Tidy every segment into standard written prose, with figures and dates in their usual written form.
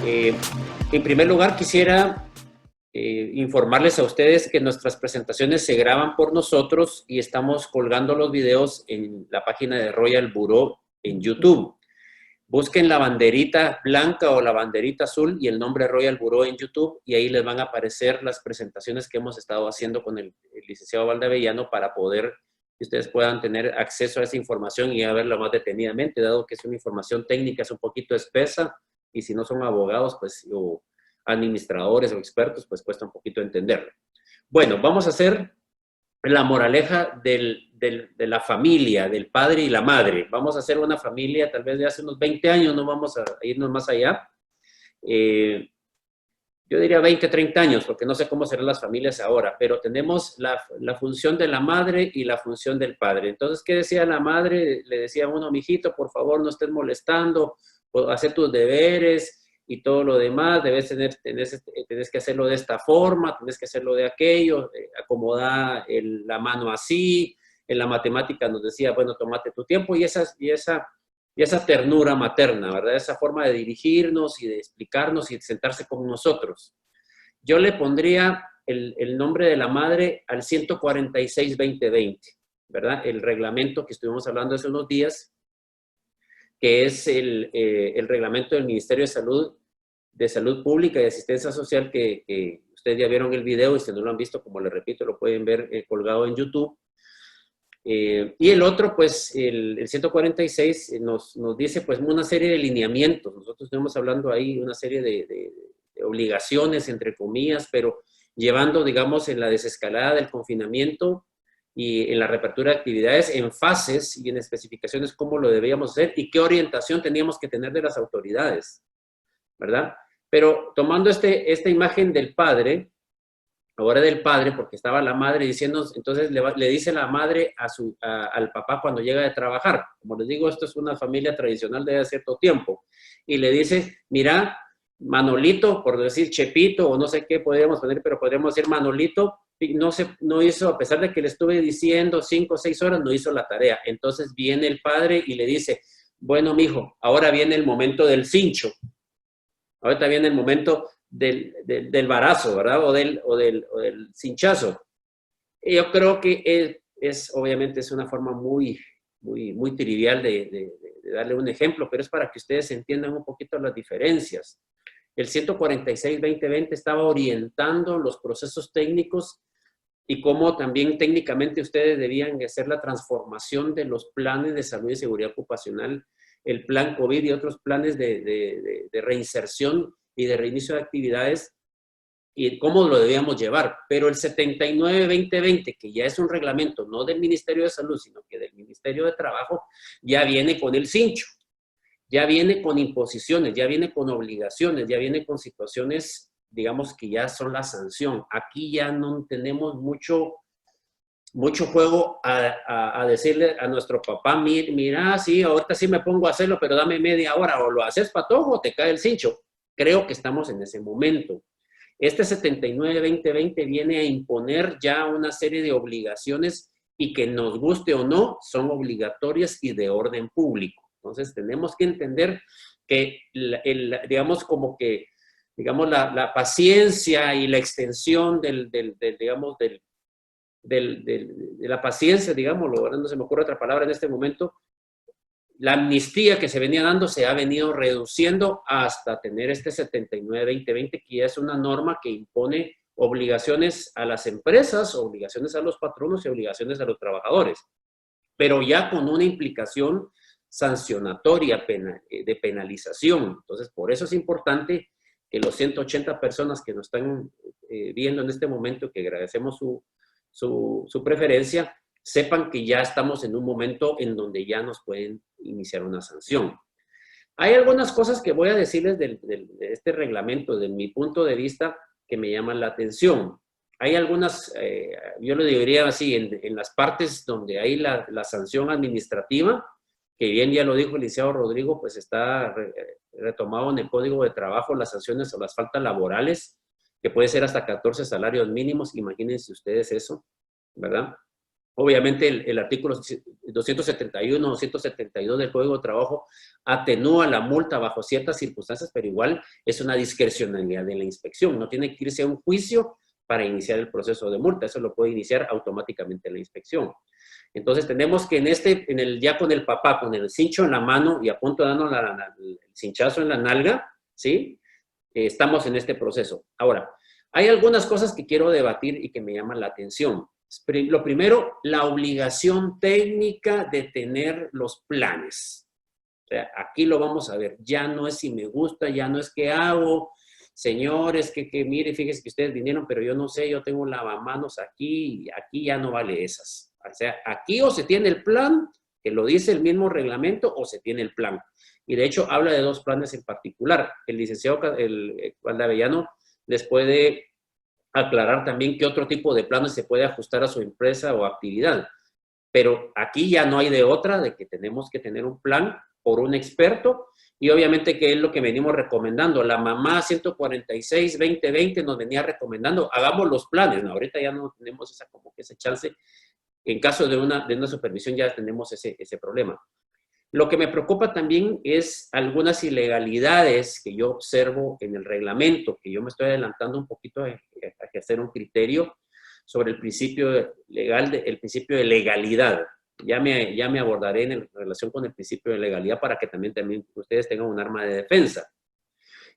En primer lugar, quisiera informarles a ustedes que nuestras presentaciones se graban por nosotros y estamos colgando los videos en la página de Royal Bureau en YouTube. Busquen la banderita blanca o la banderita azul y el nombre Royal Bureau en YouTube y ahí les van a aparecer las presentaciones que hemos estado haciendo con el licenciado Valdavellano para poder que ustedes puedan tener acceso a esa información y a verla más detenidamente, dado que es una información técnica, es un poquito espesa y si no son abogados, pues, o administradores o expertos, pues cuesta un poquito entenderlo. Bueno, vamos a hacer la moraleja de la familia, del padre y la madre. Vamos a hacer una familia tal vez de hace unos 20 años, no vamos a irnos más allá. Yo diría 20, 30 años, porque no sé cómo serán las familias ahora, pero tenemos la función de la madre y la función del padre. Entonces, ¿qué decía la madre? Le decía a uno, mijito, por favor, no estés molestando, hacer tus deberes y todo lo demás, tenés que hacerlo de esta forma, tenés que hacerlo de aquello, acomoda la mano así. En la matemática nos decía, bueno, tómate tu tiempo y esa ternura materna, ¿verdad? Esa forma de dirigirnos y de explicarnos y de sentarse con nosotros. Yo le pondría el nombre de la madre al 146-2020, ¿verdad? El reglamento que estuvimos hablando hace unos días, que es el reglamento del Ministerio de Salud Pública y Asistencia Social, que ustedes ya vieron el video y si no lo han visto, como les repito, lo pueden ver colgado en YouTube. Y el otro, pues, el 146 nos dice, pues, una serie de lineamientos. Nosotros estamos hablando ahí de una serie de obligaciones, entre comillas, pero llevando, digamos, en la desescalada del confinamiento y en la reapertura de actividades en fases y en especificaciones cómo lo debíamos hacer y qué orientación teníamos que tener de las autoridades, ¿verdad? Pero tomando esta imagen del padre, ahora del padre, porque estaba la madre diciendo, entonces le dice la madre al papá cuando llega de trabajar. Como les digo, esto es una familia tradicional de hace cierto tiempo. Y le dice, mira, Manolito, por decir Chepito, o no sé qué podríamos poner, pero podríamos decir Manolito, no hizo, a pesar de que le estuve diciendo 5 o 6 horas, no hizo la tarea. Entonces viene el padre y le dice, bueno, mijo, ahora viene el momento del cincho. Ahorita viene el momento del barazo, ¿verdad? O del cinchazo. Y yo creo que obviamente es una forma muy trivial de darle un ejemplo, pero es para que ustedes entiendan un poquito las diferencias. El 146-2020 estaba orientando los procesos técnicos y cómo también técnicamente ustedes debían hacer la transformación de los planes de salud y seguridad ocupacional, el plan COVID y otros planes de reinserción y de reinicio de actividades y cómo lo debíamos llevar. Pero el 79-2020, que ya es un reglamento no del Ministerio de Salud, sino que del Ministerio de Trabajo, ya viene con el cincho, ya viene con imposiciones, ya viene con obligaciones, ya viene con situaciones, digamos, que ya son la sanción. Aquí ya no tenemos mucho juego a decirle a nuestro papá, mira, sí, ahorita sí me pongo a hacerlo, pero dame media hora, o lo haces patojo o te cae el cincho. Creo que estamos en ese momento. Este 79-2020 viene a imponer ya una serie de obligaciones y que nos guste o no, son obligatorias y de orden público. Entonces tenemos que entender que, digamos, como que, digamos, la paciencia y la extensión de la paciencia, digámoslo, ahora no se me ocurre otra palabra en este momento, la amnistía que se venía dando se ha venido reduciendo hasta tener este 79-2020, que ya es una norma que impone obligaciones a las empresas, obligaciones a los patronos y obligaciones a los trabajadores, pero ya con una implicación sancionatoria de penalización. Entonces, por eso es importante que los 180 personas que nos están viendo en este momento, que agradecemos su preferencia, sepan que ya estamos en un momento en donde ya nos pueden iniciar una sanción. Hay algunas cosas que voy a decirles de este reglamento, desde mi punto de vista, que me llaman la atención. Hay algunas, yo lo diría así, en las partes donde hay la sanción administrativa, que bien ya lo dijo el licenciado Rodrigo, pues está retomado en el Código de Trabajo las sanciones o las faltas laborales, que puede ser hasta 14 salarios mínimos, imagínense ustedes eso, ¿verdad? Obviamente el artículo 271, 272 del Código de Trabajo atenúa la multa bajo ciertas circunstancias, pero igual es una discrecionalidad de la inspección. No tiene que irse a un juicio para iniciar el proceso de multa. Eso lo puede iniciar automáticamente la inspección. Entonces tenemos que ya con el papá, con el cincho en la mano y a punto de darnos el cinchazo en la nalga, ¿sí? Estamos en este proceso. Ahora, hay algunas cosas que quiero debatir y que me llaman la atención. Lo primero, la obligación técnica de tener los planes. O sea, aquí lo vamos a ver. Ya no es si me gusta, ya no es qué hago. Señores, que mire, fíjense que ustedes vinieron, pero yo no sé, yo tengo lavamanos aquí, y aquí ya no vale esas. O sea, aquí o se tiene el plan, que lo dice el mismo reglamento, o se tiene el plan. Y de hecho habla de dos planes en particular. El licenciado Valdavellano les puede aclarar también qué otro tipo de planes se puede ajustar a su empresa o actividad. Pero aquí ya no hay de otra, de que tenemos que tener un plan por un experto, y obviamente que es lo que venimos recomendando. La mamá 146-2020 nos venía recomendando, hagamos los planes. No, ahorita ya no tenemos ese chance. En caso de una supervisión ya tenemos ese problema. Lo que me preocupa también es algunas ilegalidades que yo observo en el reglamento, que yo me estoy adelantando un poquito a hacer un criterio sobre el principio legal, el principio de legalidad. Ya me abordaré en relación con el principio de legalidad para que también ustedes tengan un arma de defensa.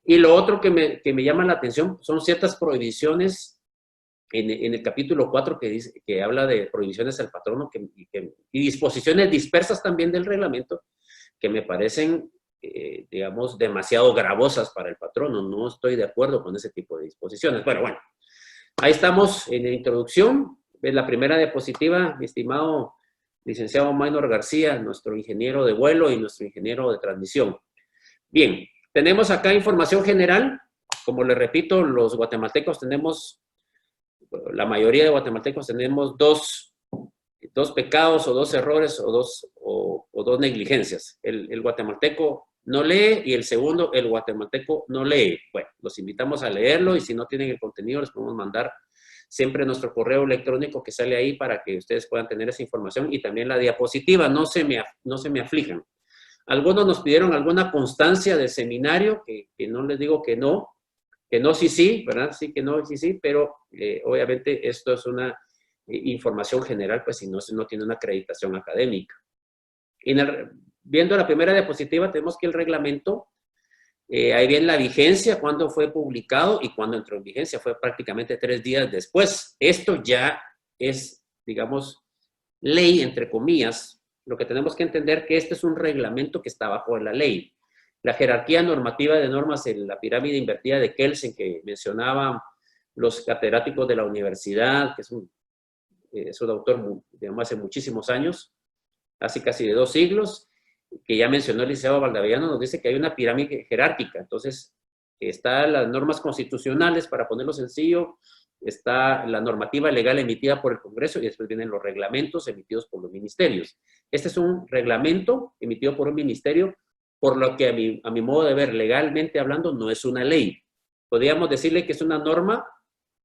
Y lo otro que me llama la atención son ciertas prohibiciones en el capítulo 4 que habla de prohibiciones al patrono y disposiciones dispersas también del reglamento que me parecen, digamos, demasiado gravosas para el patrono. No estoy de acuerdo con ese tipo de disposiciones. Bueno, ahí estamos en la introducción. La primera diapositiva, mi estimado licenciado Maynor García, nuestro ingeniero de vuelo y nuestro ingeniero de transmisión. Bien, tenemos acá información general. Como les repito, los guatemaltecos tenemos, la mayoría de guatemaltecos tenemos dos pecados o dos errores o dos negligencias. El guatemalteco no lee y el segundo, el guatemalteco no lee. Bueno, los invitamos a leerlo y si no tienen el contenido les podemos mandar siempre nuestro correo electrónico que sale ahí para que ustedes puedan tener esa información y también la diapositiva. No se me aflijan. Algunos nos pidieron alguna constancia del seminario, que no les digo que no sí, ¿verdad? Sí, que no, sí, pero obviamente esto es una información general, pues si no tiene una acreditación académica. Viendo la primera diapositiva, tenemos que el reglamento, ahí viene la vigencia, cuándo fue publicado y cuándo entró en vigencia, fue prácticamente 3 días después. Esto ya es, digamos, ley, entre comillas. Lo que tenemos que entender que este es un reglamento que está bajo la ley. La jerarquía normativa de normas en la pirámide invertida de Kelsen, que mencionaban los catedráticos de la universidad, que es un autor, digamos, hace muchísimos años, hace casi de 2 siglos, que ya mencionó el licenciado Valdavellano, nos dice que hay una pirámide jerárquica. Entonces, están las normas constitucionales, para ponerlo sencillo, está la normativa legal emitida por el Congreso y después vienen los reglamentos emitidos por los ministerios. Este es un reglamento emitido por un ministerio, por lo que a mi modo de ver, legalmente hablando, no es una ley. Podríamos decirle que es una norma,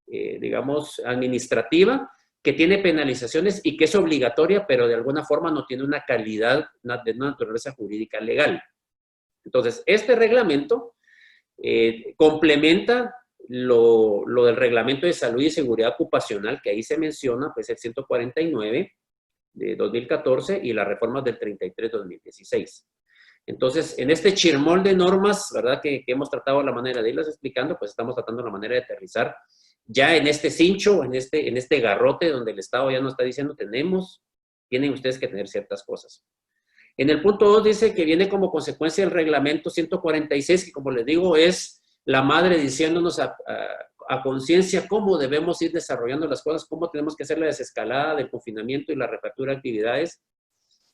digamos, administrativa, que tiene penalizaciones y que es obligatoria, pero de alguna forma no tiene una calidad de naturaleza jurídica legal. Entonces, este reglamento complementa lo del reglamento de salud y seguridad ocupacional, que ahí se menciona, pues el 149 de 2014 y las reformas del 33-2016. Entonces, en este chirmol de normas, ¿verdad? Que hemos tratado la manera de irlas explicando, pues estamos tratando la manera de aterrizar ya en este cincho, en este garrote donde el Estado ya nos está diciendo, tienen ustedes que tener ciertas cosas. En el punto 2 dice que viene como consecuencia del reglamento 146, que como les digo, es la madre diciéndonos a conciencia cómo debemos ir desarrollando las cosas, cómo tenemos que hacer la desescalada del confinamiento y la reapertura de actividades.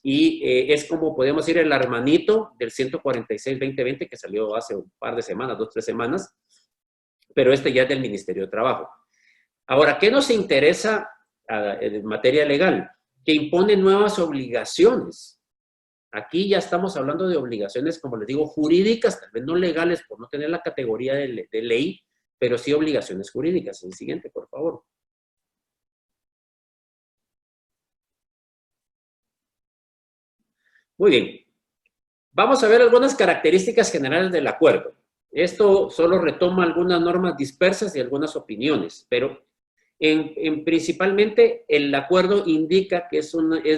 Y es como podemos ir el hermanito del 146-2020 que salió hace un par de semanas, 2 o 3 semanas, pero este ya es del Ministerio de Trabajo. Ahora, ¿qué nos interesa en materia legal? Que impone nuevas obligaciones. Aquí ya estamos hablando de obligaciones, como les digo, jurídicas, tal vez no legales por no tener la categoría de ley, pero sí obligaciones jurídicas. El siguiente, por favor. Muy bien. Vamos a ver algunas características generales del acuerdo. Esto solo retoma algunas normas dispersas y algunas opiniones, pero principalmente el acuerdo indica que es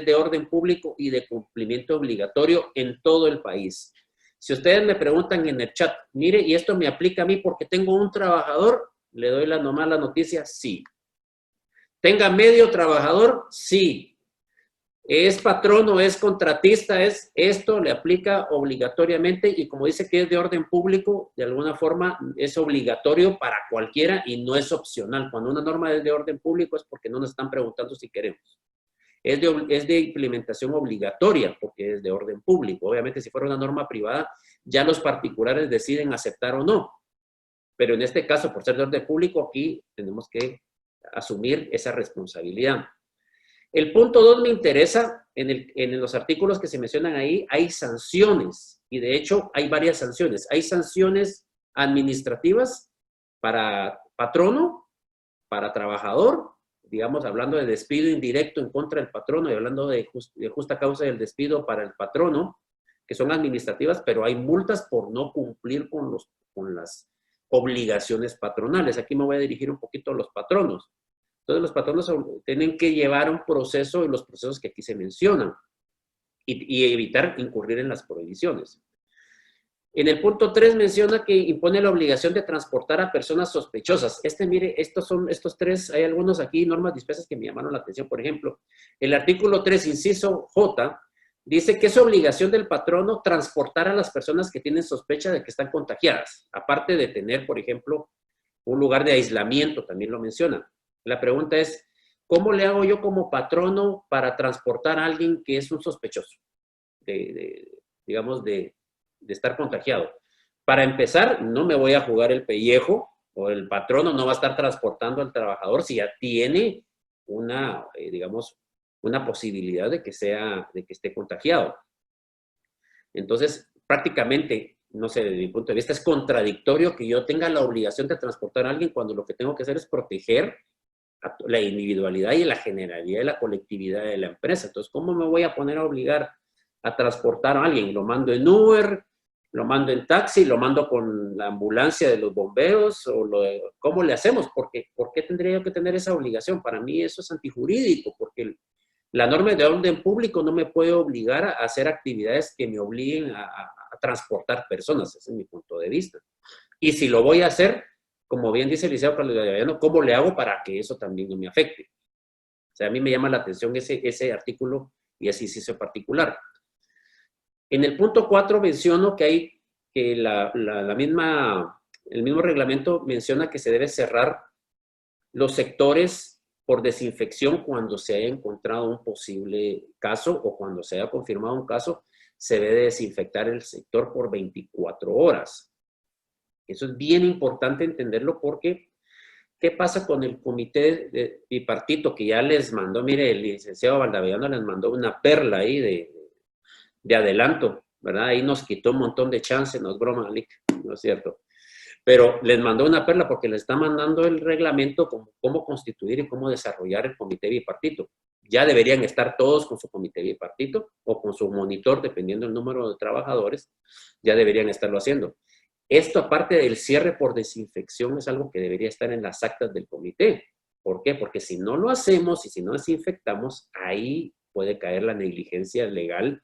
de orden público y de cumplimiento obligatorio en todo el país. Si ustedes me preguntan en el chat, mire, ¿y esto me aplica a mí porque tengo un trabajador? Le doy nomás la noticia, sí. ¿Tenga medio trabajador? Sí. ¿Es patrón o es contratista? Esto le aplica obligatoriamente y como dice que es de orden público, de alguna forma es obligatorio para cualquiera y no es opcional. Cuando una norma es de orden público es porque no nos están preguntando si queremos. Es de implementación obligatoria porque es de orden público. Obviamente si fuera una norma privada, ya los particulares deciden aceptar o no. Pero en este caso, por ser de orden público, aquí tenemos que asumir esa responsabilidad. El punto 2 me interesa, en los artículos que se mencionan ahí, hay sanciones, y de hecho hay varias sanciones. Hay sanciones administrativas para patrono, para trabajador, digamos, hablando de despido indirecto en contra del patrono y hablando de justa causa del despido para el patrono, que son administrativas, pero hay multas por no cumplir con las obligaciones patronales. Aquí me voy a dirigir un poquito a los patronos. Entonces, los patronos tienen que llevar un proceso y los procesos que aquí se mencionan y evitar incurrir en las prohibiciones. En el punto 3 menciona que impone la obligación de transportar a personas sospechosas. Mire, estos tres, hay algunos aquí, normas dispersas que me llamaron la atención. Por ejemplo, el artículo 3, inciso J, dice que es obligación del patrono transportar a las personas que tienen sospecha de que están contagiadas, aparte de tener, por ejemplo, un lugar de aislamiento, también lo menciona. La pregunta es, ¿cómo le hago yo como patrono para transportar a alguien que es un sospechoso, digamos, de estar contagiado? Para empezar, no me voy a jugar el pellejo, o el patrono no va a estar transportando al trabajador si ya tiene digamos, una posibilidad de que esté contagiado. Entonces, prácticamente, no sé, desde mi punto de vista, es contradictorio que yo tenga la obligación de transportar a alguien cuando lo que tengo que hacer es proteger la individualidad y la generalidad y la colectividad de la empresa. Entonces, ¿cómo me voy a poner a obligar a transportar a alguien? Lo mando en Uber, lo mando en taxi, lo mando con la ambulancia de los bomberos, ¿cómo le hacemos? ¿Por qué tendría yo que tener esa obligación? Para mí eso es antijurídico, porque la norma de orden público no me puede obligar a hacer actividades que me obliguen a transportar personas, ese es mi punto de vista. Y si lo voy a hacer, como bien dice el licenciado Carlos Gavellano, ¿cómo le hago para que eso también no me afecte? O sea, a mí me llama la atención ese artículo y ese inciso particular. En el punto 4 menciono que el mismo reglamento menciona que se debe cerrar los sectores por desinfección cuando se haya encontrado un posible caso o cuando se haya confirmado un caso, se debe desinfectar el sector por 24 horas. Eso es bien importante entenderlo porque, ¿qué pasa con el comité bipartito que ya les mandó? Mire, el licenciado Valdavellano les mandó una perla ahí de adelanto, ¿verdad? Ahí nos quitó un montón de chance, no es broma, Alic, no es cierto. Pero les mandó una perla porque les está mandando el reglamento cómo constituir y cómo desarrollar el comité bipartito. Ya deberían estar todos con su comité bipartito o con su monitor, dependiendo del número de trabajadores, ya deberían estarlo haciendo. Esto, aparte del cierre por desinfección, es algo que debería estar en las actas del comité. ¿Por qué? Porque si no lo hacemos y si no desinfectamos, ahí puede caer la negligencia legal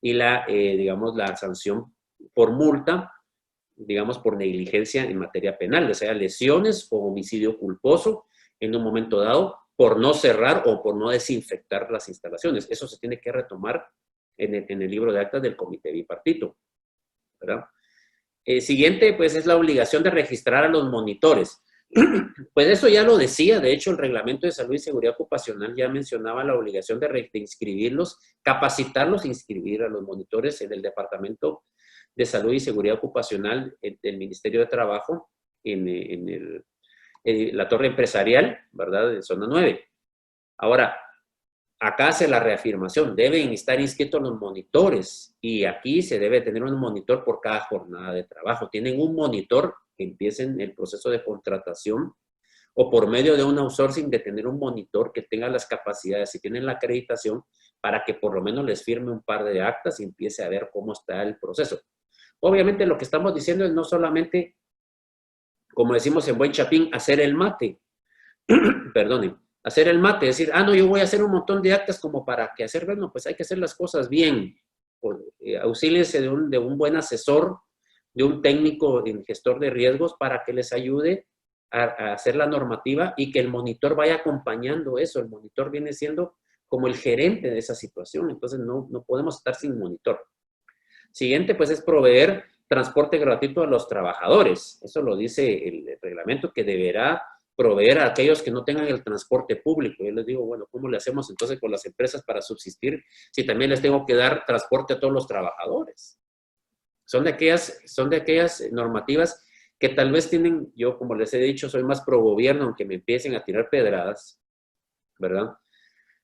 y digamos, la sanción por multa, digamos, por negligencia en materia penal, o sea, lesiones o homicidio culposo en un momento dado por no cerrar o por no desinfectar las instalaciones. Eso se tiene que retomar en el libro de actas del comité bipartito, ¿verdad? Siguiente, pues, es la obligación de registrar a los monitores. Pues eso ya lo decía, de hecho, el Reglamento de Salud y Seguridad Ocupacional ya mencionaba la obligación de inscribirlos, capacitarlos e inscribir a los monitores en el Departamento de Salud y Seguridad Ocupacional del Ministerio de Trabajo, en la torre empresarial, ¿verdad?, de zona 9. Ahora, acá hace la reafirmación, deben estar inscritos los monitores y aquí se debe tener un monitor por cada jornada de trabajo. Tienen un monitor que empiecen el proceso de contratación o por medio de un outsourcing de tener un monitor que tenga las capacidades y tienen la acreditación para que por lo menos les firme un par de actas y empiece a ver cómo está el proceso. Obviamente lo que estamos diciendo es no solamente, como decimos en buen chapín, hacer el mate, perdonen, hacer el mate, decir, no, yo voy a hacer un montón de actas como para que hacer, bueno, pues hay que hacer las cosas bien. Auxíliense de un buen asesor, de un técnico en gestor de riesgos para que les ayude a hacer la normativa y que el monitor vaya acompañando eso. El monitor viene siendo como el gerente de esa situación, entonces no podemos estar sin monitor. Siguiente, pues, es proveer transporte gratuito a los trabajadores. Eso lo dice el reglamento, que deberá proveer a aquellos que no tengan el transporte público. Yo les digo, bueno, ¿cómo le hacemos entonces con las empresas para subsistir si también les tengo que dar transporte a todos los trabajadores? Son de aquellas normativas que tal vez tienen, yo como les he dicho, soy más pro gobierno, aunque me empiecen a tirar pedradas, ¿verdad?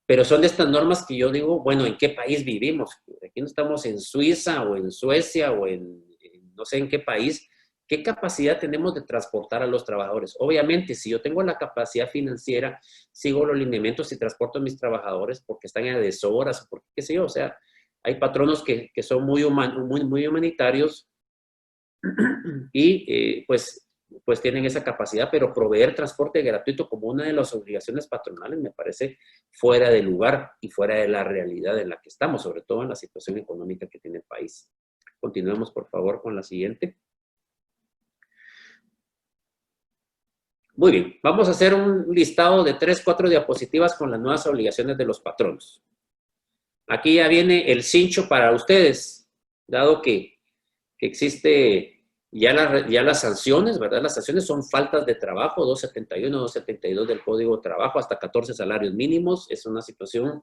Pero son de estas normas que yo digo, bueno, ¿en qué país vivimos? Aquí no estamos en Suiza o en Suecia o en no sé en qué país. ¿Qué capacidad tenemos de transportar a los trabajadores? Obviamente, si yo tengo la capacidad financiera, sigo los lineamientos y transporto a mis trabajadores porque están a deshoras o porque qué sé yo. O sea, hay patronos que son muy humanitarios y pues tienen esa capacidad, pero proveer transporte gratuito como una de las obligaciones patronales me parece fuera de lugar y fuera de la realidad en la que estamos, sobre todo en la situación económica que tiene el país. Continuemos, por favor, con la siguiente. Muy bien, vamos a hacer un listado de 3, 4 diapositivas con las nuevas obligaciones de los patronos. Aquí ya viene el cincho para ustedes, dado que existe ya las sanciones, ¿verdad? Las sanciones son faltas de trabajo, 271, 272 del Código de Trabajo, hasta 14 salarios mínimos. Es una situación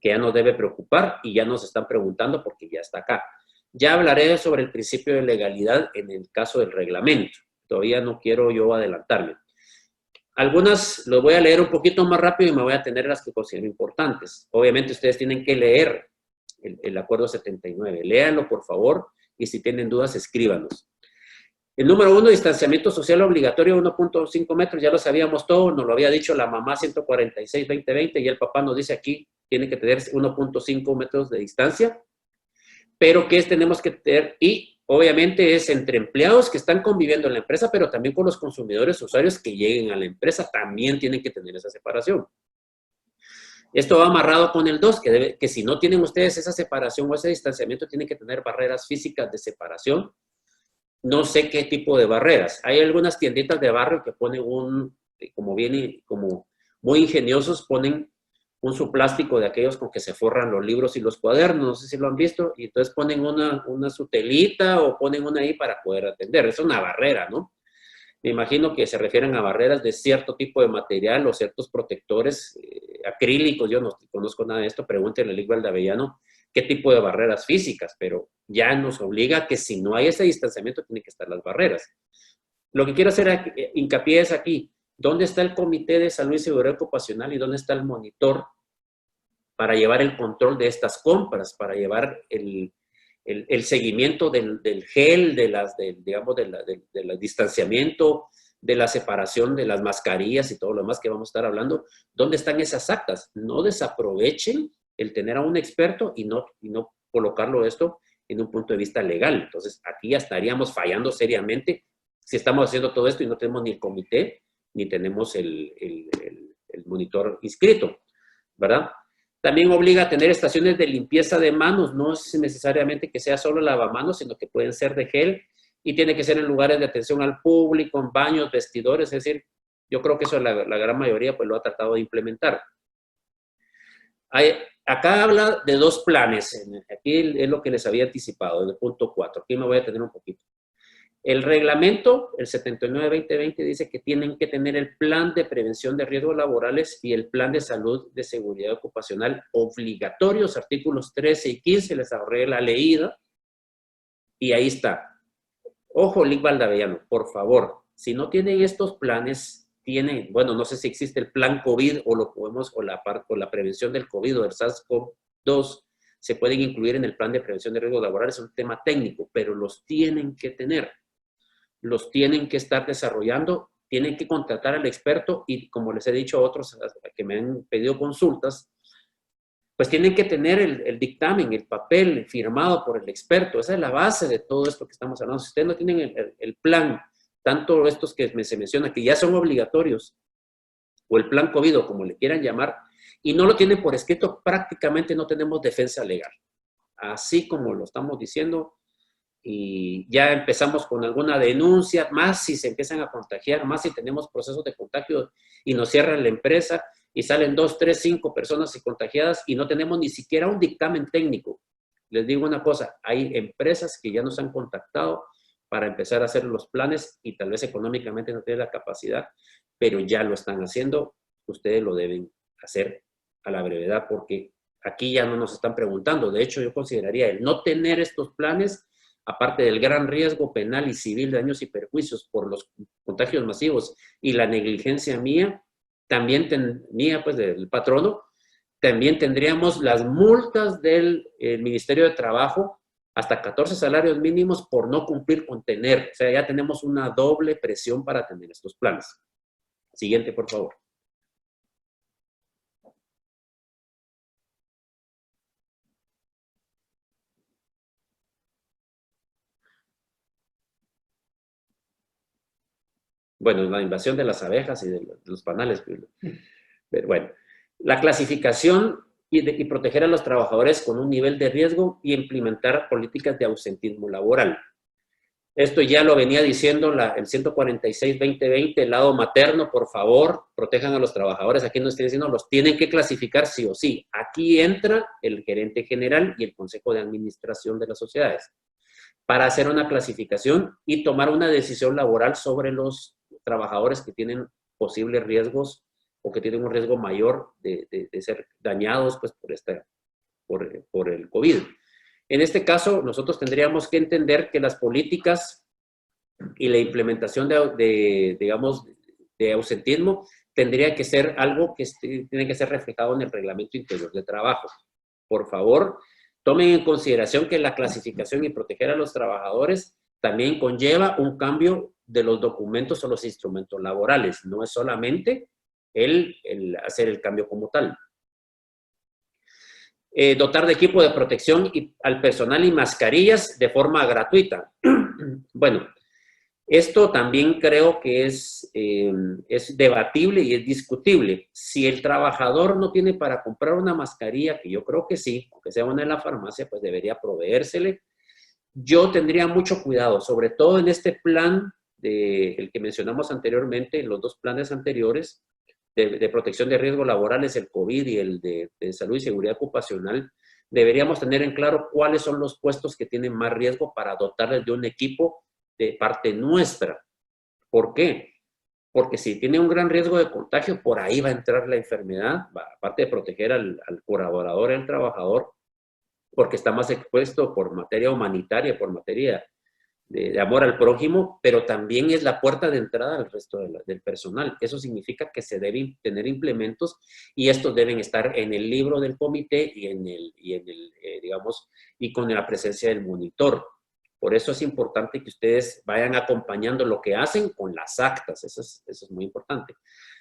que ya nos debe preocupar y ya nos están preguntando porque ya está acá. Ya hablaré sobre el principio de legalidad en el caso del reglamento. Todavía no quiero yo adelantarme. Algunas los voy a leer un poquito más rápido y me voy a tener las que considero importantes. Obviamente ustedes tienen que leer el acuerdo 79. Léanlo, por favor, y si tienen dudas, escríbanos. El número 1, distanciamiento social obligatorio 1.5 metros, ya lo sabíamos todo, nos lo había dicho la mamá 146-2020 y el papá nos dice aquí, tiene que tener 1.5 metros de distancia, pero ¿qué tenemos que tener? Y obviamente es entre empleados que están conviviendo en la empresa, pero también con los consumidores, usuarios que lleguen a la empresa, también tienen que tener esa separación. Esto va amarrado con el 2, que si no tienen ustedes esa separación o ese distanciamiento, tienen que tener barreras físicas de separación. No sé qué tipo de barreras. Hay algunas tienditas de barrio que ponen como muy ingeniosos, ponen un subplástico de aquellos con que se forran los libros y los cuadernos, no sé si lo han visto, y entonces ponen una su telita o ponen una ahí para poder atender. Es una barrera, ¿no? Me imagino que se refieren a barreras de cierto tipo de material o ciertos protectores acrílicos. Yo no conozco nada de esto, pregúntenle a Lick Valdavellano qué tipo de barreras físicas, pero ya nos obliga a que si no hay ese distanciamiento, tienen que estar las barreras. Lo que quiero hacer hincapié es aquí, ¿dónde está el Comité de Salud y Seguridad Ocupacional y dónde está el monitor para llevar el control de estas compras, para llevar el seguimiento del gel, del distanciamiento, de la separación de las mascarillas y todo lo demás que vamos a estar hablando? ¿Dónde están esas actas? No desaprovechen el tener a un experto y no colocarlo esto en un punto de vista legal. Entonces, aquí ya estaríamos fallando seriamente si estamos haciendo todo esto y no tenemos ni el comité, ni tenemos el monitor inscrito, ¿verdad? También obliga a tener estaciones de limpieza de manos. No es necesariamente que sea solo lavamanos, sino que pueden ser de gel y tiene que ser en lugares de atención al público, en baños, vestidores. Es decir, yo creo que eso la gran mayoría pues lo ha tratado de implementar. Acá habla de 2 planes. Aquí es lo que les había anticipado, en el punto 4. Aquí me voy a tener un poquito. El reglamento, el 79-2020, dice que tienen que tener el plan de prevención de riesgos laborales y el plan de salud de seguridad ocupacional obligatorios, artículos 13 y 15, les ahorré la leída, y ahí está. Ojo, Lick Valdavellano, por favor, si no tienen estos planes, bueno, no sé si existe el plan COVID o la prevención del COVID o del SARS-CoV-2, se pueden incluir en el plan de prevención de riesgos laborales, es un tema técnico, pero los tienen que tener. Los tienen que estar desarrollando, tienen que contratar al experto y, como les he dicho a otros que me han pedido consultas, pues tienen que tener el dictamen, el papel firmado por el experto. Esa es la base de todo esto que estamos hablando. Si ustedes no tienen el plan, tanto estos que se menciona, que ya son obligatorios, o el plan COVID, o como le quieran llamar, y no lo tienen por escrito, prácticamente no tenemos defensa legal. Así como lo estamos diciendo, y ya empezamos con alguna denuncia, más si se empiezan a contagiar, más si tenemos procesos de contagio y nos cierran la empresa, y salen 2, 3, 5 personas contagiadas y no tenemos ni siquiera un dictamen técnico. Les digo una cosa, hay empresas que ya nos han contactado para empezar a hacer los planes y tal vez económicamente no tienen la capacidad, pero ya lo están haciendo. Ustedes lo deben hacer a la brevedad porque aquí ya no nos están preguntando. De hecho, yo consideraría el no tener estos planes, aparte del gran riesgo penal y civil de daños y perjuicios por los contagios masivos y la negligencia mía, también tenía, pues, del patrono, también tendríamos las multas del Ministerio de Trabajo, hasta 14 salarios mínimos por no cumplir con tener. O sea, ya tenemos una doble presión para tener estos planes. Siguiente, por favor. Bueno, la invasión de las abejas y de los panales. Pero bueno, la clasificación y proteger a los trabajadores con un nivel de riesgo y implementar políticas de ausentismo laboral. Esto ya lo venía diciendo el 146-2020, el lado materno, por favor, protejan a los trabajadores. Aquí no estoy diciendo, los tienen que clasificar sí o sí. Aquí entra el gerente general y el consejo de administración de las sociedades para hacer una clasificación y tomar una decisión laboral sobre los trabajadores que tienen posibles riesgos o que tienen un riesgo mayor de ser dañados, pues, por el COVID. En este caso, nosotros tendríamos que entender que las políticas y la implementación digamos, de ausentismo tendría que ser algo que tiene que ser reflejado en el Reglamento Interior de Trabajo. Por favor, tomen en consideración que la clasificación y proteger a los trabajadores también conlleva un cambio de los documentos o los instrumentos laborales. No es solamente el hacer el cambio como tal. Dotar de equipo de protección al personal y mascarillas de forma gratuita. Bueno, esto también creo que es debatible y es discutible. Si el trabajador no tiene para comprar una mascarilla, que yo creo que sí, aunque sea una en la farmacia, pues debería proveérsele. Yo tendría mucho cuidado, sobre todo en este plan, el que mencionamos anteriormente, en los dos planes anteriores, de protección de riesgos laborales, el COVID y el de salud y seguridad ocupacional, deberíamos tener en claro cuáles son los puestos que tienen más riesgo para dotarles de un equipo de parte nuestra. ¿Por qué? Porque si tiene un gran riesgo de contagio, por ahí va a entrar la enfermedad, aparte de proteger al colaborador, al trabajador, porque está más expuesto por materia humanitaria, por materia de amor al prójimo, pero también es la puerta de entrada al resto del personal. Eso significa que se deben tener implementos y estos deben estar en el libro del comité digamos, y con la presencia del monitor. Por eso es importante que ustedes vayan acompañando lo que hacen con las actas. Eso es muy importante.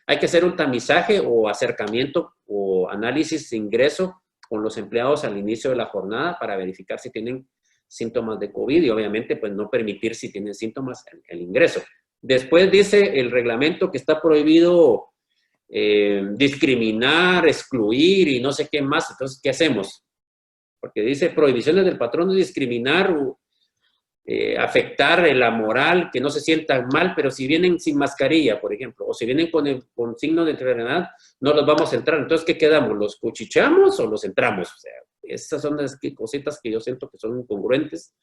Hay que hacer un tamizaje o acercamiento o análisis de ingreso con los empleados al inicio de la jornada para verificar si tienen síntomas de COVID y obviamente pues no permitir si tienen síntomas el ingreso. Después dice el reglamento que está prohibido discriminar, excluir y no sé qué más. Entonces, ¿qué hacemos? Porque dice prohibiciones del patrón de discriminar o afectar la moral, que no se sientan mal, pero si vienen sin mascarilla, por ejemplo, o si vienen con signo de enfermedad, no los vamos a entrar. Entonces, ¿qué quedamos? ¿Los cuchicheamos o los entramos? O sea, esas son las cositas que yo siento que son incongruentes.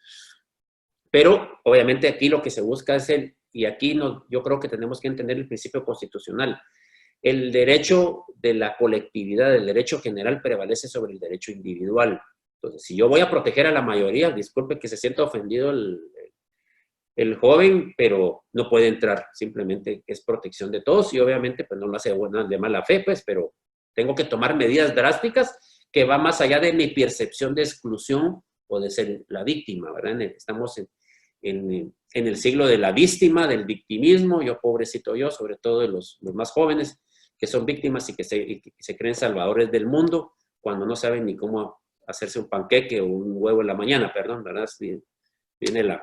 Pero, obviamente, aquí lo que se busca es y aquí yo creo que tenemos que entender el principio constitucional. El derecho de la colectividad, el derecho general prevalece sobre el derecho individual. Entonces, si yo voy a proteger a la mayoría, disculpe que se sienta ofendido el joven, pero no puede entrar. Simplemente es protección de todos y obviamente pues no lo hace de mala fe, pues, pero tengo que tomar medidas drásticas que va más allá de mi percepción de exclusión o de ser la víctima, ¿verdad? Estamos en el siglo de la víctima, del victimismo, yo pobrecito yo, sobre todo de los más jóvenes, que son víctimas y que se creen salvadores del mundo, cuando no saben ni cómo hacerse un panqueque o un huevo en la mañana, perdón, ¿verdad? Viene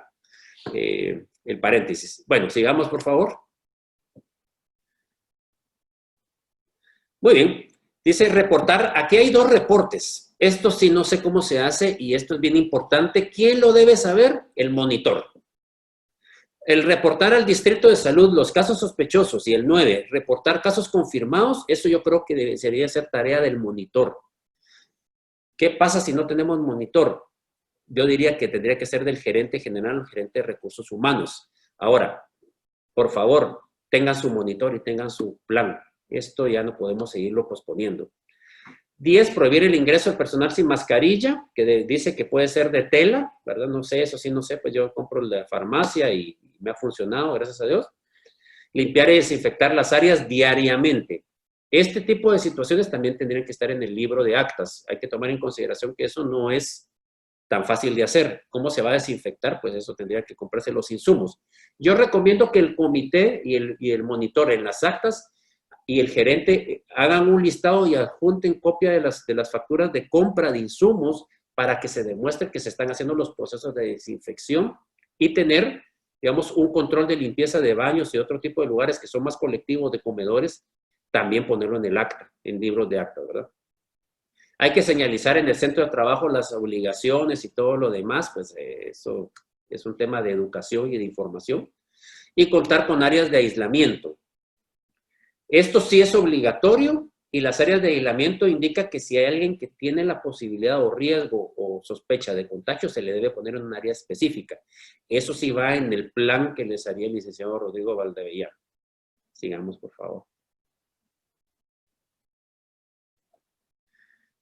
el paréntesis. Bueno, sigamos, por favor. Muy bien. Dice reportar. Aquí hay 2 reportes. Esto sí no sé cómo se hace y esto es bien importante. ¿Quién lo debe saber? El monitor. El reportar al distrito de salud los casos sospechosos y el 9, reportar casos confirmados, eso yo creo que debería ser tarea del monitor. ¿Qué pasa si no tenemos monitor? Yo diría que tendría que ser del gerente general o gerente de recursos humanos. Ahora, por favor, tengan su monitor y tengan su plan. Esto ya no podemos seguirlo posponiendo. 10, prohibir el ingreso del personal sin mascarilla, que dice que puede ser de tela, ¿verdad? No sé, eso sí no sé, pues yo compro el de la farmacia y me ha funcionado, gracias a Dios. Limpiar y desinfectar las áreas diariamente. Este tipo de situaciones también tendrían que estar en el libro de actas. Hay que tomar en consideración que eso no es tan fácil de hacer. ¿Cómo se va a desinfectar? Pues eso tendría que comprarse los insumos. Yo recomiendo que el comité y el monitor en las actas y el gerente hagan un listado y adjunten copia de las facturas de compra de insumos para que se demuestre que se están haciendo los procesos de desinfección y tener, digamos, un control de limpieza de baños y otro tipo de lugares que son más colectivos de comedores, también ponerlo en el acta, en libros de acta, ¿verdad? Hay que señalizar en el centro de trabajo las obligaciones y todo lo demás, pues eso es un tema de educación y de información. Y contar con áreas de aislamiento. Esto sí es obligatorio y las áreas de aislamiento indica que si hay alguien que tiene la posibilidad o riesgo o sospecha de contagio, se le debe poner en un área específica. Eso sí va en el plan que les haría el licenciado Rodrigo Valdevilla. Sigamos, por favor.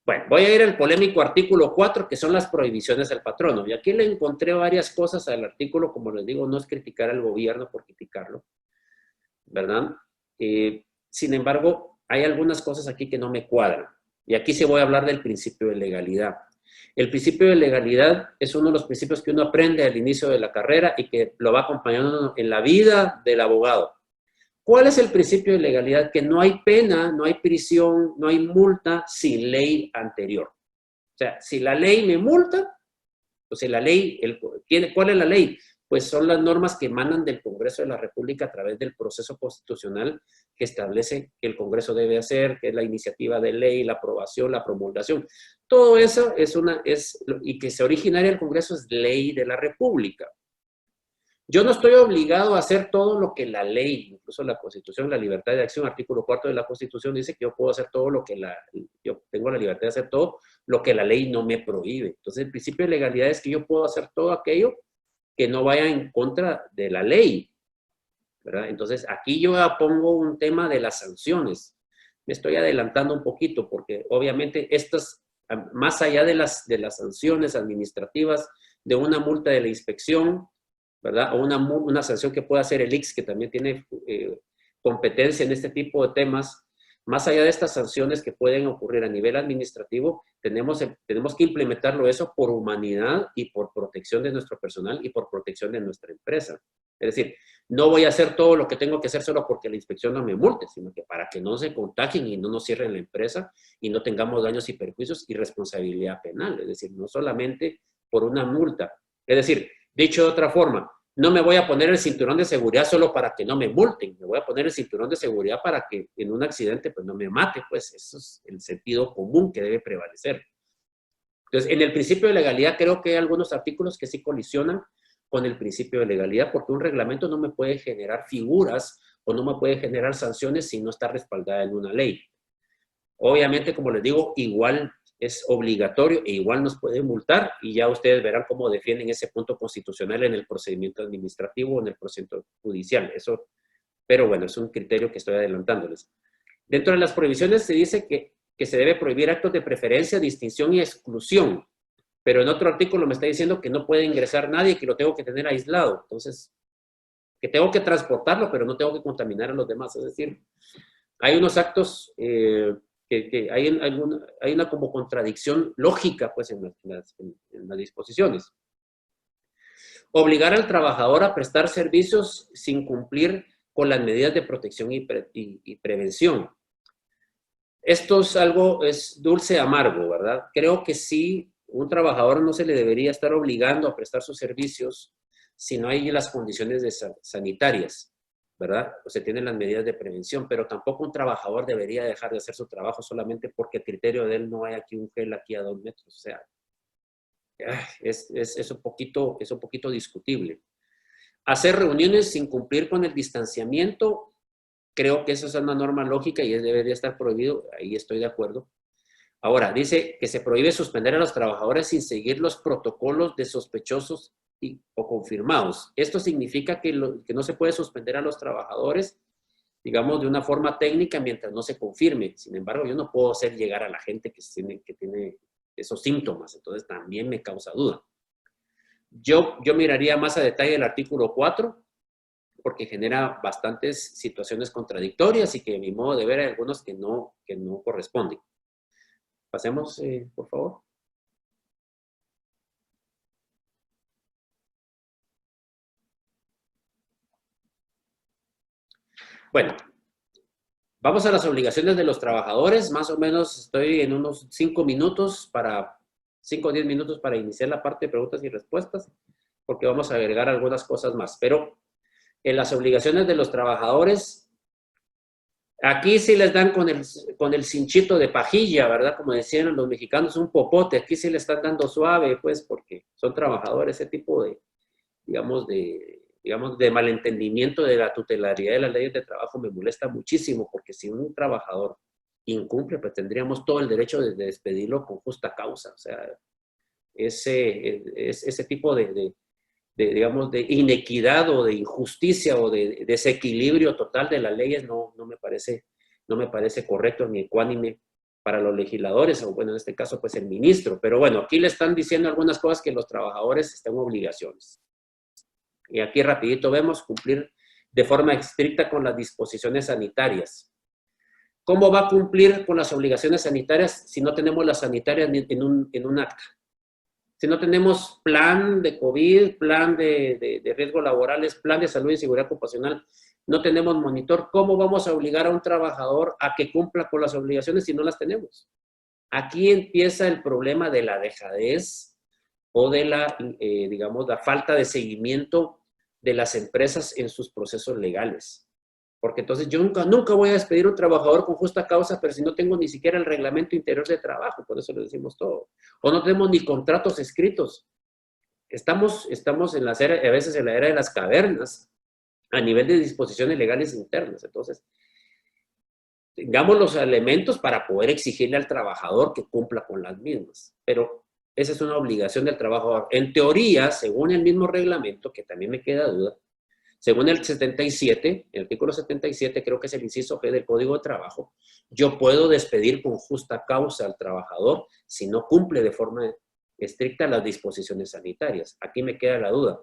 Bueno, voy a ir al polémico artículo 4, que son las prohibiciones del patrono. Y aquí le encontré varias cosas al artículo, como les digo, no es criticar al gobierno por criticarlo, ¿verdad? Sin embargo, hay algunas cosas aquí que no me cuadran. Y aquí sí voy a hablar del principio de legalidad. El principio de legalidad es uno de los principios que uno aprende al inicio de la carrera y que lo va acompañando en la vida del abogado. ¿Cuál es el principio de legalidad? Que no hay pena, no hay prisión, no hay multa sin ley anterior. O sea, si la ley me multa, pues si la ley, ¿cuál es la ley? Pues son las normas que emanan del Congreso de la República a través del proceso constitucional que establece que el Congreso debe hacer, que es la iniciativa de ley, la aprobación, la promulgación. Todo eso y que se originaria el Congreso es ley de la República. Yo no estoy obligado a hacer todo lo que la ley, incluso la Constitución, la libertad de acción, artículo 4 de la Constitución dice que yo puedo hacer todo lo que yo tengo la libertad de hacer todo lo que la ley no me prohíbe. Entonces, el principio de legalidad es que yo puedo hacer todo aquello que no vaya en contra de la ley, ¿verdad? Entonces, aquí yo pongo un tema de las sanciones. Me estoy adelantando un poquito porque obviamente estas, más allá de las sanciones administrativas, de una multa de la inspección, ¿verdad? O una sanción que pueda hacer el ICS, que también tiene competencia en este tipo de temas. Más allá de estas sanciones que pueden ocurrir a nivel administrativo, tenemos que implementarlo eso por humanidad y por protección de nuestro personal y por protección de nuestra empresa. Es decir, no voy a hacer todo lo que tengo que hacer solo porque la inspección no me multe, sino que para que no se contagien y no nos cierren la empresa y no tengamos daños y perjuicios y responsabilidad penal. Es decir, no solamente por una multa. Es decir, dicho de otra forma, no me voy a poner el cinturón de seguridad solo para que no me multen, me voy a poner el cinturón de seguridad para que en un accidente pues no me mate, pues eso es el sentido común que debe prevalecer. Entonces, en el principio de legalidad creo que hay algunos artículos que sí colisionan con el principio de legalidad, porque un reglamento no me puede generar figuras o no me puede generar sanciones si no está respaldada en una ley. Obviamente, como les digo, igual es obligatorio e igual nos puede multar y ya ustedes verán cómo defienden ese punto constitucional en el procedimiento administrativo o en el procedimiento judicial. Eso, pero bueno, es un criterio que estoy adelantándoles. Dentro de las prohibiciones se dice que se debe prohibir actos de preferencia, distinción y exclusión, pero en otro artículo me está diciendo que no puede ingresar nadie, que lo tengo que tener aislado. Entonces, que tengo que transportarlo, pero no tengo que contaminar a los demás. Es decir, hay unos actos que hay una como contradicción lógica pues, en las disposiciones. Obligar al trabajador a prestar servicios sin cumplir con las medidas de protección y prevención. Esto es algo, es dulce amargo, ¿verdad? Creo que sí, un trabajador no se le debería estar obligando a prestar sus servicios si no hay las condiciones sanitarias, ¿verdad? O se tienen las medidas de prevención, pero tampoco un trabajador debería dejar de hacer su trabajo solamente porque el criterio de él no hay aquí un gel aquí a 2 metros. O sea, es un poquito discutible. Hacer reuniones sin cumplir con el distanciamiento, creo que eso es una norma lógica y debería estar prohibido, ahí estoy de acuerdo. Ahora, dice que se prohíbe suspender a los trabajadores sin seguir los protocolos de sospechosos o confirmados. Esto significa que no se puede suspender a los trabajadores, digamos, de una forma técnica mientras no se confirme. Sin embargo, yo no puedo hacer llegar a la gente que tiene esos síntomas, entonces también me causa duda. Yo miraría más a detalle el artículo 4, porque genera bastantes situaciones contradictorias y que, a mi modo de ver, hay algunos que no corresponden. Pasemos, por favor. Bueno, vamos a las obligaciones de los trabajadores. Más o menos estoy en unos 5 o 10 minutos para iniciar la parte de preguntas y respuestas, porque vamos a agregar algunas cosas más. Pero en las obligaciones de los trabajadores, aquí sí les dan con el cinchito de pajilla, ¿verdad? Como decían los mexicanos, un popote. Aquí sí le están dando suave, pues, porque son trabajadores. Ese tipo de, digamos, de malentendimiento de la tutelaridad de las leyes de trabajo me molesta muchísimo, porque si un trabajador incumple, pues tendríamos todo el derecho de despedirlo con justa causa. O sea, ese tipo digamos, de inequidad o de injusticia o de desequilibrio total de las leyes no me parece correcto ni ecuánime para los legisladores, o bueno, en este caso, pues el ministro. Pero bueno, aquí le están diciendo algunas cosas que los trabajadores están en obligaciones. Y aquí rapidito vemos cumplir de forma estricta con las disposiciones sanitarias. ¿Cómo va a cumplir con las obligaciones sanitarias si no tenemos las sanitarias en un acta? Si no tenemos plan de COVID, plan de riesgos laborales, plan de salud y seguridad ocupacional, no tenemos monitor, ¿cómo vamos a obligar a un trabajador a que cumpla con las obligaciones si no las tenemos? Aquí empieza el problema de la dejadez o de digamos, la falta de seguimiento de las empresas en sus procesos legales. Porque entonces yo nunca voy a despedir a un trabajador con justa causa, pero si no tengo ni siquiera el reglamento interior de trabajo, por eso le decimos todo. O no tenemos ni contratos escritos. Estamos en a veces en la era de las cavernas, a nivel de disposiciones legales internas. Entonces, tengamos los elementos para poder exigirle al trabajador que cumpla con las mismas. Pero esa es una obligación del trabajador. En teoría, según el mismo reglamento, que también me queda duda, según el 77, el artículo 77, creo que es el inciso G del Código de Trabajo, yo puedo despedir con justa causa al trabajador si no cumple de forma estricta las disposiciones sanitarias. Aquí me queda la duda.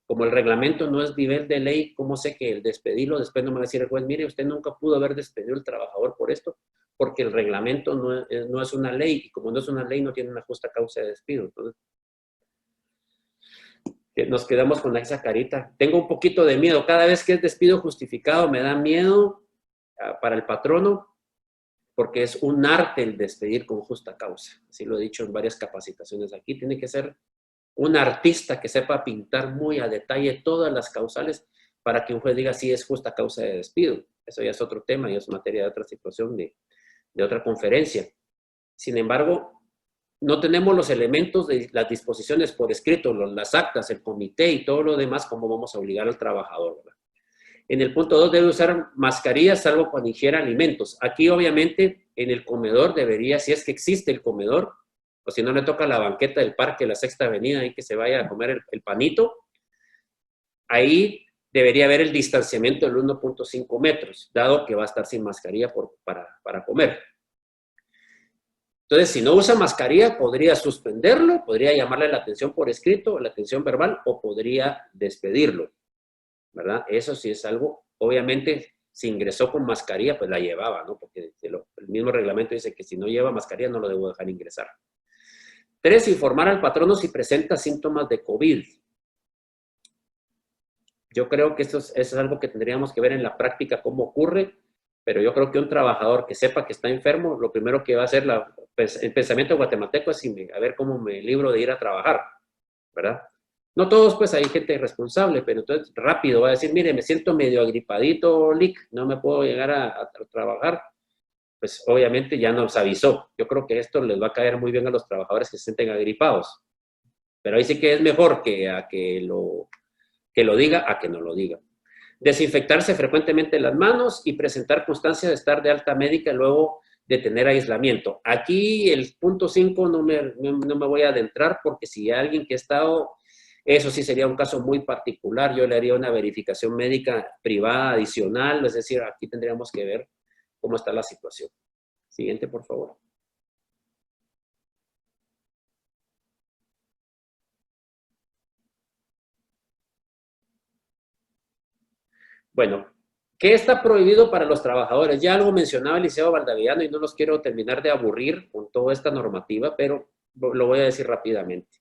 Como el reglamento no es nivel de ley, ¿cómo sé que el despedirlo? Después no me va a decir el juez, mire, usted nunca pudo haber despedido al trabajador por esto, porque el reglamento no es una ley, y como no es una ley, no tiene una justa causa de despido. Entonces, nos quedamos con esa carita. Tengo un poquito de miedo. Cada vez que es despido justificado me da miedo para el patrono, porque es un arte el despedir con justa causa. Así lo he dicho en varias capacitaciones aquí. Tiene que ser un artista que sepa pintar muy a detalle todas las causales para que un juez diga si es justa causa de despido. Eso ya es otro tema y es materia de otra situación, de otra conferencia. Sin embargo, no tenemos los elementos de las disposiciones por escrito, las actas, el comité y todo lo demás, ¿cómo vamos a obligar al trabajador, ¿verdad? En el punto 2 debe usar mascarillas salvo cuando ingiera alimentos. Aquí obviamente en el comedor debería, si es que existe el comedor, o si no le toca la banqueta del parque, la Sexta Avenida, ahí que se vaya a comer el panito, ahí debería haber el distanciamiento del 1.5 metros, dado que va a estar sin mascarilla para comer. Entonces, si no usa mascarilla, podría suspenderlo, podría llamarle la atención por escrito, la atención verbal, o podría despedirlo, ¿verdad? Eso sí es algo, obviamente, si ingresó con mascarilla, pues la llevaba, ¿no? Porque el mismo reglamento dice que si no lleva mascarilla, no lo debo dejar ingresar. 3, informar al patrono si presenta síntomas de COVID. Yo creo que eso es algo que tendríamos que ver en la práctica cómo ocurre, pero yo creo que un trabajador que sepa que está enfermo, lo primero que va a hacer el pensamiento guatemalteco es a ver cómo me libro de ir a trabajar, ¿verdad? No todos, pues hay gente responsable, pero entonces rápido va a decir, mire, me siento medio agripadito, Lick, no me puedo llegar a trabajar. Pues obviamente ya nos avisó. Yo creo que esto les va a caer muy bien a los trabajadores que se sienten agripados. Pero ahí sí que es mejor que lo diga a que no lo diga. Desinfectarse frecuentemente las manos y presentar constancia de estar de alta médica luego de tener aislamiento. Aquí el punto 5 no me voy a adentrar porque si hay alguien que ha estado, eso sí sería un caso muy particular. Yo le haría una verificación médica privada adicional, es decir, aquí tendríamos que ver cómo está la situación. Siguiente, por favor. Bueno, ¿qué está prohibido para los trabajadores? Ya algo mencionaba el licenciado Valdaviano y no los quiero terminar de aburrir con toda esta normativa, pero lo voy a decir rápidamente.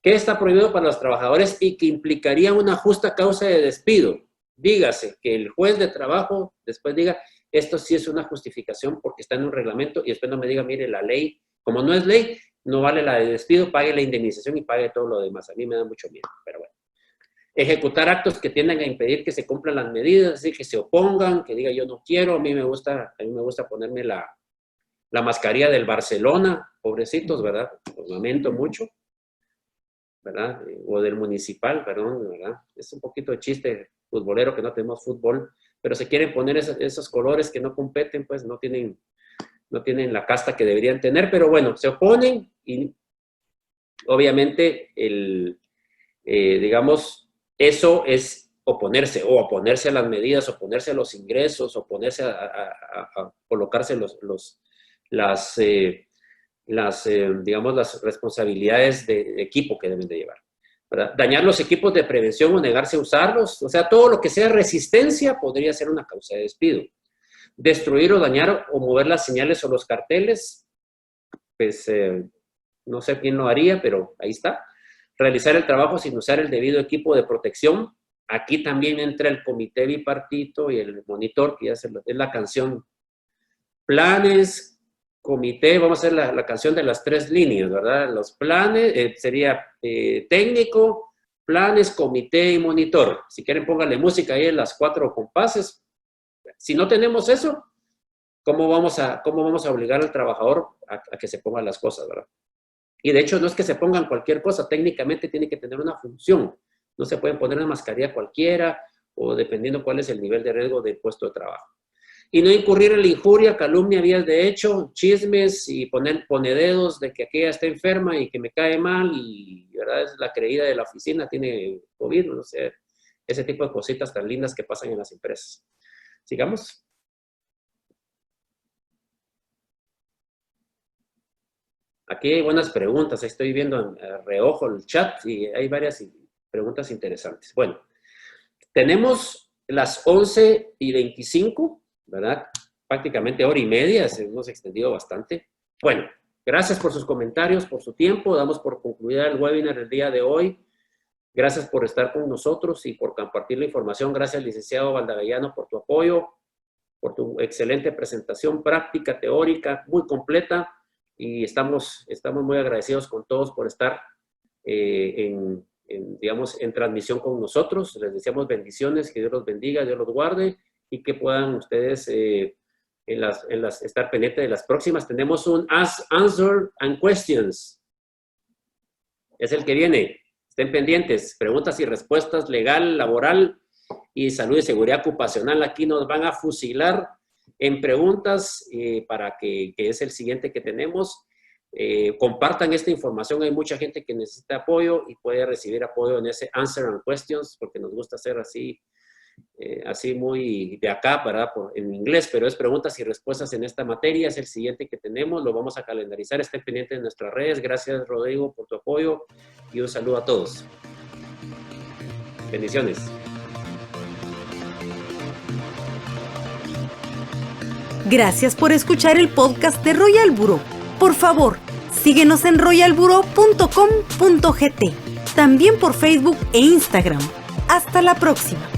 ¿Qué está prohibido para los trabajadores y que implicaría una justa causa de despido? Dígase que el juez de trabajo después diga, esto sí es una justificación porque está en un reglamento y después no me diga, mire, la ley, como no es ley, no vale la de despido, pague la indemnización y pague todo lo demás. A mí me da mucho miedo, pero bueno. Ejecutar actos que tiendan a impedir que se cumplan las medidas, así que se opongan, que diga yo no quiero, a mí me gusta ponerme la mascarilla del Barcelona, pobrecitos, ¿verdad? Lo lamento mucho, ¿verdad? O del Municipal, perdón, ¿verdad? Es un poquito de chiste futbolero que no tenemos fútbol, pero se quieren poner esos colores que no competen, pues no tienen la casta que deberían tener, pero bueno, se oponen y obviamente digamos, eso es oponerse a las medidas, oponerse a los ingresos, oponerse a colocarse digamos, las responsabilidades de equipo que deben de llevar, ¿verdad? Dañar los equipos de prevención o negarse a usarlos, o sea, todo lo que sea resistencia podría ser una causa de despido. Destruir o dañar o mover las señales o los carteles, pues no sé quién lo haría, pero ahí está. Realizar el trabajo sin usar el debido equipo de protección. Aquí también entra el comité bipartito y el monitor, que ya es la canción. Planes, comité, vamos a hacer la canción de las 3 líneas, ¿verdad? Los planes, sería técnico, planes, comité y monitor. Si quieren, pónganle música ahí en las 4 compases. Si no tenemos eso, ¿cómo vamos a obligar al trabajador a que se pongan las cosas, ¿verdad? Y de hecho no es que se pongan cualquier cosa, técnicamente tiene que tener una función. No se pueden poner una mascarilla cualquiera o dependiendo cuál es el nivel de riesgo del puesto de trabajo. Y no incurrir en la injuria, calumnia, vías de hecho, chismes y poner dedos de que aquella está enferma y que me cae mal y, ¿verdad? Es la creída de la oficina, tiene COVID, no sé, ese tipo de cositas tan lindas que pasan en las empresas. Sigamos. Aquí hay buenas preguntas, estoy viendo en reojo el chat y hay varias preguntas interesantes. Bueno, tenemos las 11:25, ¿verdad? Prácticamente hora y media, hemos extendido bastante. Bueno, gracias por sus comentarios, por su tiempo, damos por concluida el webinar del día de hoy. Gracias por estar con nosotros y por compartir la información. Gracias, licenciado Valdaviano, por tu apoyo, por tu excelente presentación práctica, teórica, muy completa. Y estamos muy agradecidos con todos por estar digamos, en transmisión con nosotros. Les deseamos bendiciones, que Dios los bendiga, Dios los guarde y que puedan ustedes estar pendientes de las próximas. Tenemos un Answer and Questions. Es el que viene. Estén pendientes. Preguntas y respuestas legal, laboral y salud y seguridad ocupacional. Aquí nos van a fusilar en preguntas para que es el siguiente que tenemos. Compartan esta información, hay mucha gente que necesita apoyo y puede recibir apoyo en ese Answer and Questions, porque nos gusta hacer así muy de acá, ¿verdad? En inglés, pero es preguntas y respuestas en esta materia, es el siguiente que tenemos, lo vamos a calendarizar, estén pendientes de nuestras redes. Gracias, Rodrigo, por tu apoyo y un saludo a todos. Bendiciones. Gracias por escuchar el podcast de Royal Bureau. Por favor, síguenos en royalbureau.com.gt, también por Facebook e Instagram. Hasta la próxima.